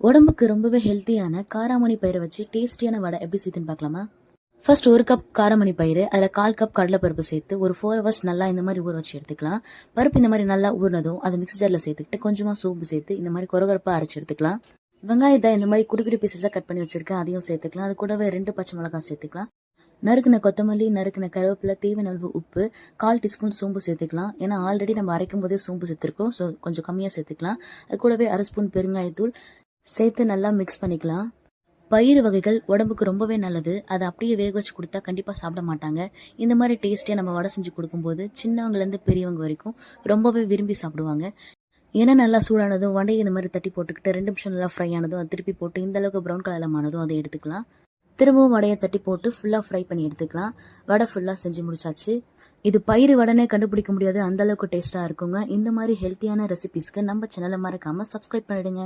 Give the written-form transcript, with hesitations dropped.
உடம்புக்கு ரொம்பவே ஹெல்த்தியான காராமணி பயிரை வச்சு டேஸ்டியான வடை எப்படி செய்யுதுன்னு பார்க்கலாமா? ஃபர்ஸ்ட் 1 கப் காராமணி பயிறு, அதில் 1/4 கப் கடலைப்பருப்பு சேர்த்து ஒரு 4 ஹவர்ஸ் நல்லா இந்த மாதிரி ஊற வச்சு எடுத்துக்கலாம். பருப்பு இந்த மாதிரி நல்லா ஊறினதும் அதை மிக்ஸி ஜாரில் சேர்த்துக்கிட்டு கொஞ்சமாக சோம்பு சேர்த்து இந்த மாதிரி கொரகொரப்பாக அரைச்சி எடுத்துக்கலாம். வெங்காயத்தை இந்த மாதிரி குடி குடி பீசஸாக கட் பண்ணி வச்சிருக்கேன், அதையும் சேர்த்துக்கலாம். அது கூடவே 2 பச்சை மிளகாய் சேர்த்துக்கலாம். நறுக்கின கொத்தமல்லி, நறுக்கின கருவேப்பிலை, தேவையான அளவு உப்பு, 1/4 டீஸ்பூன் சோம்பு சேர்த்துக்கலாம். ஏன்னா ஆல்ரெடி நம்ம அரைக்கும் போதே சோம்பு சேர்த்துருக்கோம், ஸோ கொஞ்சம் கம்மியாக சேர்த்துக்கலாம். அது கூடவே 1/2 ஸ்பூன் பெருங்காயத்தூள் சேர்த்து நல்லா மிக்ஸ் பண்ணிக்கலாம். பயிறு வகைகள் உடம்புக்கு ரொம்பவே நல்லது. அதை அப்படியே வேக வச்சு கொடுத்தா கண்டிப்பாக சாப்பிட மாட்டாங்க. இந்த மாதிரி டேஸ்டியாக நம்ம வடை செஞ்சு கொடுக்கும்போது சின்னவங்கலேருந்து பெரியவங்க வரைக்கும் ரொம்பவே விரும்பி சாப்பிடுவாங்க. ஏன்னா நல்லா சூடானதும் வடையை இந்த மாதிரி தட்டி போட்டுக்கிட்டு 2 நிமிஷம் நல்லா ஃப்ரை ஆனதும் அதை திருப்பி போட்டு இந்த அளவுக்கு ப்ரௌன் கலரில் ஆனதும் அதை எடுத்துக்கலாம். திரும்பவும் வடையை தட்டி போட்டு ஃபுல்லாக ஃப்ரை பண்ணி எடுத்துக்கலாம். வடை ஃபுல்லாக செஞ்சு முடிச்சாச்சு. இது பயிறு வடனே கண்டுபிடிக்க முடியாது, அந்த அளவுக்கு டேஸ்ட்டாக இருக்குங்க. இந்த மாதிரி ஹெல்த்தியான ரெசிபிஸ்க்கு நம்ம சேனலை மறக்காமல் சப்ஸ்கிரைப் பண்ணிடுங்க.